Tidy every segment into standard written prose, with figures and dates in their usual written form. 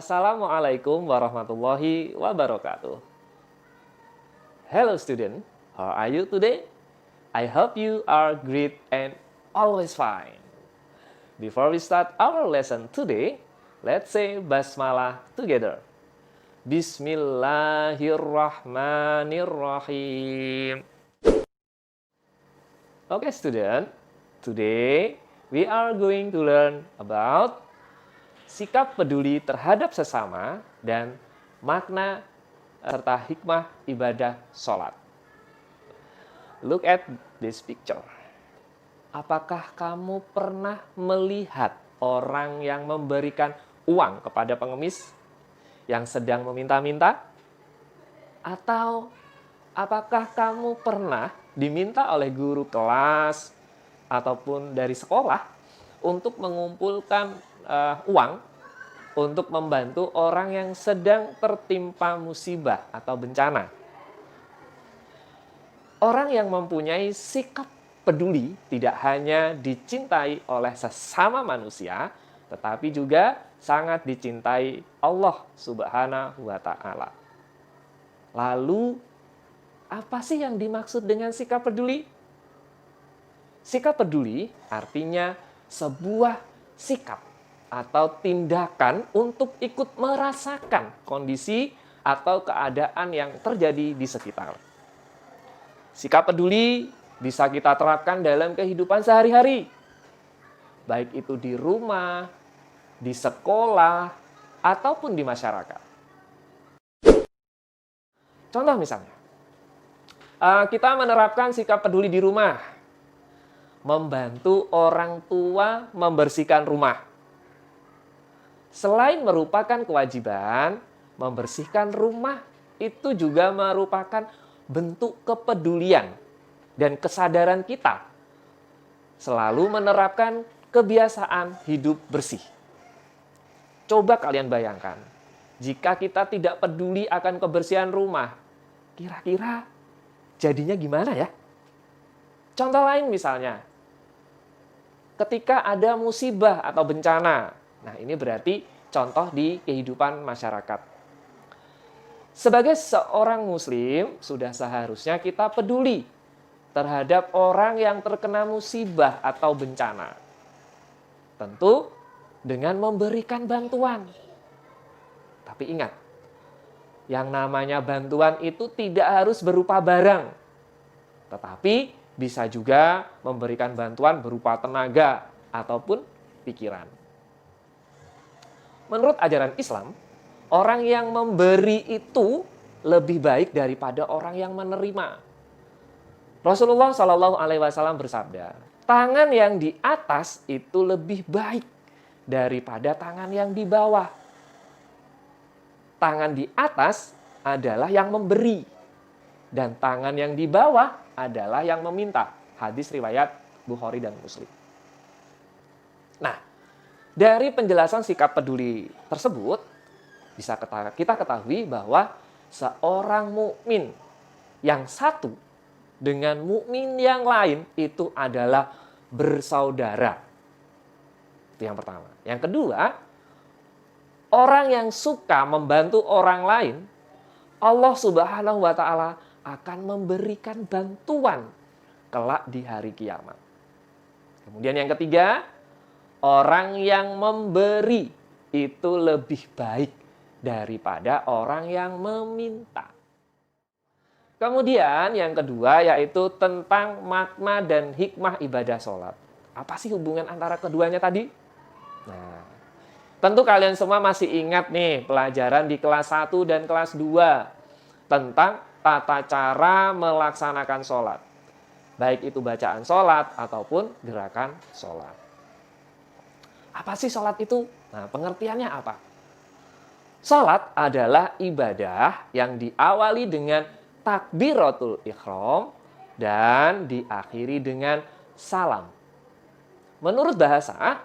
Assalamualaikum warahmatullahi wabarakatuh. Hello student, how are you today? I hope you are great and always fine. Before we start our lesson today, let's say basmalah together. Bismillahirrahmanirrahim. Okay student, today we are going to learn about sikap peduli terhadap sesama dan makna serta hikmah ibadah sholat. Look at this picture. Apakah kamu pernah melihat orang yang memberikan uang kepada pengemis yang sedang meminta-minta? Atau apakah kamu pernah diminta oleh guru kelas ataupun dari sekolah untuk mengumpulkan uang untuk membantu orang yang sedang tertimpa musibah atau bencana? Orang yang mempunyai sikap peduli tidak hanya dicintai oleh sesama manusia, tetapi juga sangat dicintai Allah Subhanahu wa Ta'ala. Lalu, apa sih yang dimaksud dengan sikap peduli? Sikap peduli artinya sebuah sikap atau tindakan untuk ikut merasakan kondisi atau keadaan yang terjadi di sekitar. Sikap peduli bisa kita terapkan dalam kehidupan sehari-hari, baik itu di rumah, di sekolah, ataupun di masyarakat. Contoh misalnya, kita menerapkan sikap peduli di rumah, membantu orang tua membersihkan rumah. Selain merupakan kewajiban, membersihkan rumah itu juga merupakan bentuk kepedulian dan kesadaran kita selalu menerapkan kebiasaan hidup bersih. Coba kalian bayangkan, jika kita tidak peduli akan kebersihan rumah, kira-kira jadinya gimana ya? Contoh lain misalnya, ketika ada musibah atau bencana. Nah, ini berarti contoh di kehidupan masyarakat. Sebagai seorang muslim, sudah seharusnya kita peduli terhadap orang yang terkena musibah atau bencana. Tentu dengan memberikan bantuan. Tapi ingat, yang namanya bantuan itu tidak harus berupa barang. Tetapi bisa juga memberikan bantuan berupa tenaga ataupun pikiran. Menurut ajaran Islam, orang yang memberi itu lebih baik daripada orang yang menerima. Rasulullah Shallallahu Alaihi Wasallam bersabda, tangan yang di atas itu lebih baik daripada tangan yang di bawah. Tangan di atas adalah yang memberi, dan tangan yang di bawah adalah yang meminta. Hadis riwayat Bukhari dan Muslim. Nah, dari penjelasan sikap peduli tersebut, bisa kita ketahui bahwa seorang mukmin yang satu dengan mukmin yang lain itu adalah bersaudara. Itu yang pertama. Yang kedua, orang yang suka membantu orang lain, Allah Subhanahu wa Ta'ala akan memberikan bantuan kelak di hari kiamat. Kemudian yang ketiga, orang yang memberi itu lebih baik daripada orang yang meminta. Kemudian yang kedua yaitu tentang makna dan hikmah ibadah sholat. Apa sih hubungan antara keduanya tadi? Nah, tentu kalian semua masih ingat nih pelajaran di kelas 1 dan kelas 2 tentang tata cara melaksanakan sholat. Baik itu bacaan sholat ataupun gerakan sholat. Apa sih sholat itu? Nah, pengertiannya apa? Sholat adalah ibadah yang diawali dengan takbiratul ihram dan diakhiri dengan salam. Menurut bahasa,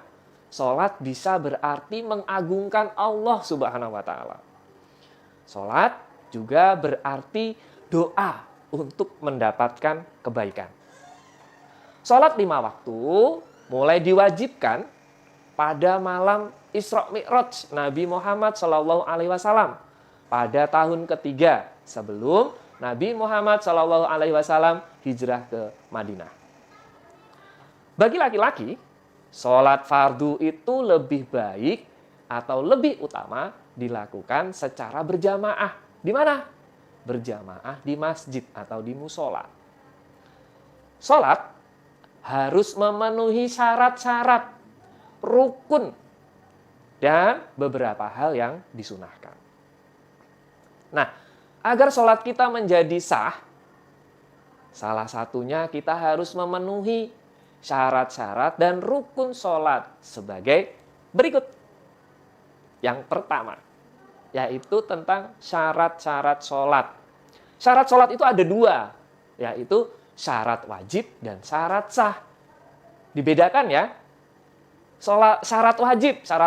sholat bisa berarti mengagungkan Allah Subhanahu wa Ta'ala. Sholat juga berarti doa untuk mendapatkan kebaikan. Sholat 5 waktu mulai diwajibkan pada malam Isra Mi'raj Nabi Muhammad Shallallahu Alaihi Wasallam pada tahun ketiga sebelum Nabi Muhammad Shallallahu Alaihi Wasallam hijrah ke Madinah. Bagi laki-laki, sholat fardu itu lebih baik atau lebih utama dilakukan secara berjamaah. Di mana? Berjamaah di masjid atau di musola. Sholat harus memenuhi syarat-syarat rukun dan beberapa hal yang disunahkan. Nah, agar sholat kita menjadi sah, salah satunya kita harus memenuhi syarat-syarat dan rukun sholat sebagai berikut. Yang pertama, yaitu tentang syarat-syarat sholat. Syarat sholat itu ada dua, yaitu syarat wajib dan syarat sah. Dibedakan ya. Syarat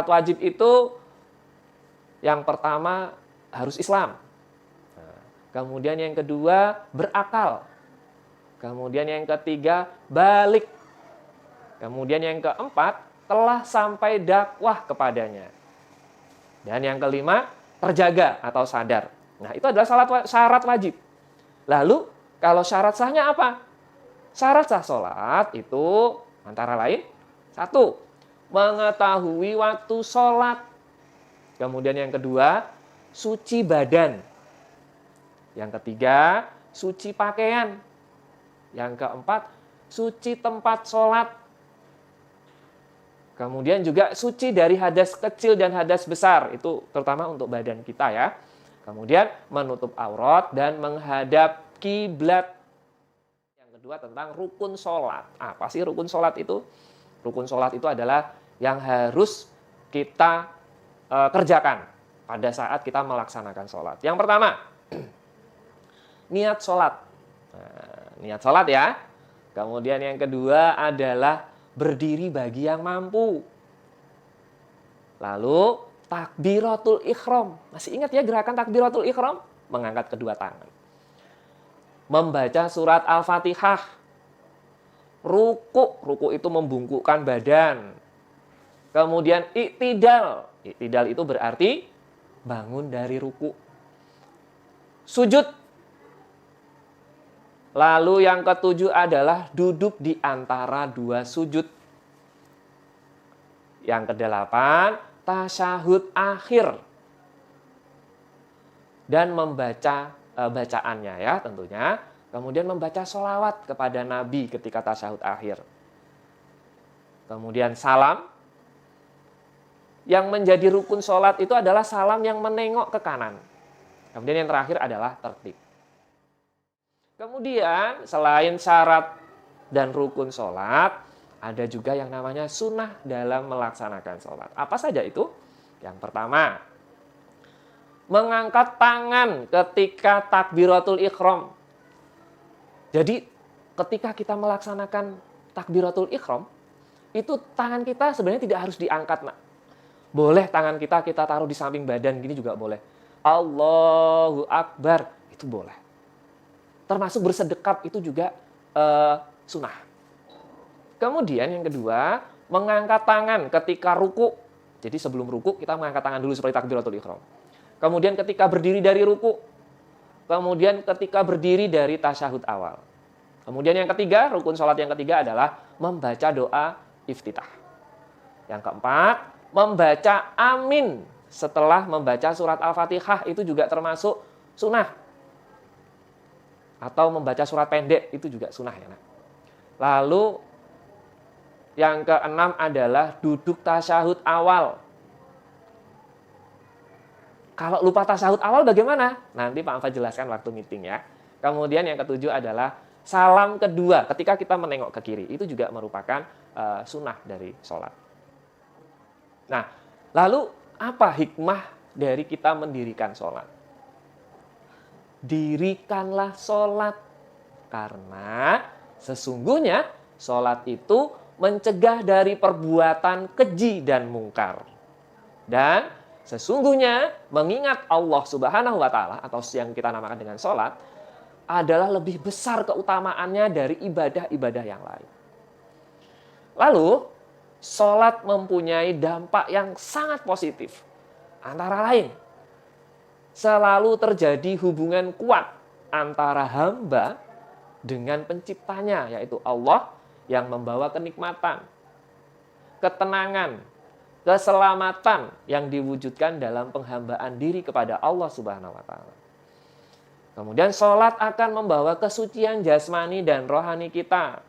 wajib itu yang pertama harus Islam. Kemudian yang kedua berakal. Kemudian yang ketiga balik. Kemudian yang keempat telah sampai dakwah kepadanya. Dan yang kelima terjaga atau sadar. Nah, itu adalah syarat wajib. Lalu kalau syarat sahnya apa? Syarat sah sholat itu antara lain satu, mengetahui waktu sholat. Kemudian yang kedua, suci badan. Yang ketiga, suci pakaian. Yang keempat, suci tempat sholat. Kemudian juga suci dari hadas kecil dan hadas besar. Itu terutama untuk badan kita ya. Kemudian menutup aurat dan menghadap kiblat. Yang kedua tentang rukun sholat. Apa sih rukun sholat itu? Rukun sholat itu adalah yang harus kita kerjakan pada saat kita melaksanakan sholat. Yang pertama, niat sholat. Nah, niat sholat ya. Kemudian yang kedua adalah berdiri bagi yang mampu. Lalu takbiratul ihram. Masih ingat ya gerakan takbiratul ihram? Mengangkat kedua tangan. Membaca surat Al-Fatihah. Ruku itu membungkukkan badan. Kemudian iktidal. Iktidal itu berarti bangun dari ruku. Sujud. Lalu yang ketujuh adalah duduk di antara dua sujud. Yang kedelapan, tasyahud akhir. Dan membaca bacaannya ya tentunya. Kemudian membaca sholawat kepada Nabi ketika tasyahud akhir. Kemudian salam. Yang menjadi rukun sholat itu adalah salam yang menengok ke kanan. Kemudian yang terakhir adalah tertib. Kemudian selain syarat dan rukun sholat, ada juga yang namanya sunnah dalam melaksanakan sholat. Apa saja itu? Yang pertama, mengangkat tangan ketika takbiratul ihram. Jadi ketika kita melaksanakan takbiratul ihram, itu tangan kita sebenarnya tidak harus diangkat. Nak. Boleh tangan kita taruh di samping badan, gini juga boleh. Allahu Akbar, itu boleh. Termasuk bersedekap itu juga sunnah. Kemudian yang kedua, mengangkat tangan ketika ruku. Jadi sebelum ruku kita mengangkat tangan dulu seperti takbiratul ihram. Kemudian ketika berdiri dari ruku. Kemudian ketika berdiri dari tasyahud awal. Kemudian yang ketiga, rukun sholat yang ketiga adalah membaca doa iftitah. Yang keempat, membaca amin setelah membaca surat Al-Fatihah, itu juga termasuk sunnah. Atau membaca surat pendek, itu juga sunnah ya. Nak. Lalu yang keenam adalah duduk tasyahud awal. Kalau lupa tasyahud awal bagaimana? Nanti Pak Amfa jelaskan waktu meeting ya. Kemudian yang ketujuh adalah salam kedua ketika kita menengok ke kiri. Itu juga merupakan sunnah dari sholat. Nah, lalu apa hikmah dari kita mendirikan sholat? Dirikanlah sholat. Karena sesungguhnya sholat itu mencegah dari perbuatan keji dan mungkar. Dan sesungguhnya mengingat Allah Subhanahu wa Ta'ala atau yang kita namakan dengan sholat adalah lebih besar keutamaannya dari ibadah-ibadah yang lain. Lalu sholat mempunyai dampak yang sangat positif. Antara lain, selalu terjadi hubungan kuat antara hamba dengan penciptanya, yaitu Allah yang membawa kenikmatan, ketenangan, keselamatan yang diwujudkan dalam penghambaan diri kepada Allah Subhanahu wa Ta'ala. Kemudian sholat akan membawa kesucian jasmani dan rohani kita.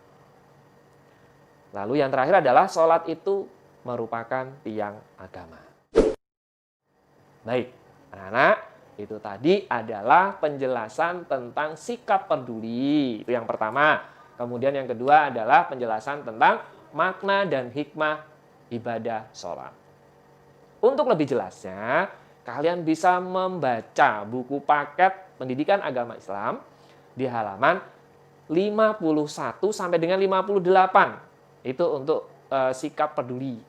Lalu yang terakhir adalah sholat itu merupakan tiang agama. Baik, anak-anak, itu tadi adalah penjelasan tentang sikap peduli. Itu yang pertama. Kemudian yang kedua adalah penjelasan tentang makna dan hikmah ibadah sholat. Untuk lebih jelasnya, kalian bisa membaca buku paket pendidikan agama Islam di halaman 51 sampai dengan 58. Itu untuk sikap peduli.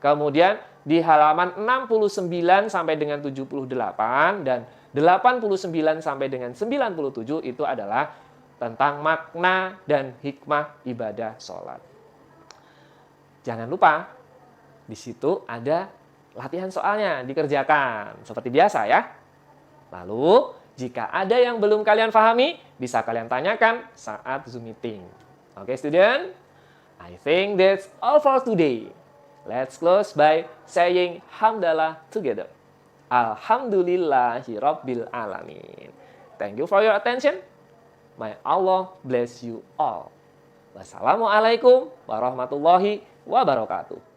Kemudian di halaman 69 sampai dengan 78 dan 89 sampai dengan 97 itu adalah tentang makna dan hikmah ibadah sholat. Jangan lupa, di situ ada latihan soalnya dikerjakan seperti biasa ya. Lalu, jika ada yang belum kalian pahami, bisa kalian tanyakan saat Zoom meeting. Oke, student? I think that's all for today. Let's close by saying hamdalah together. Alhamdulillahirabbil alamin. Thank you for your attention. May Allah bless you all. Wassalamualaikum warahmatullahi wabarakatuh.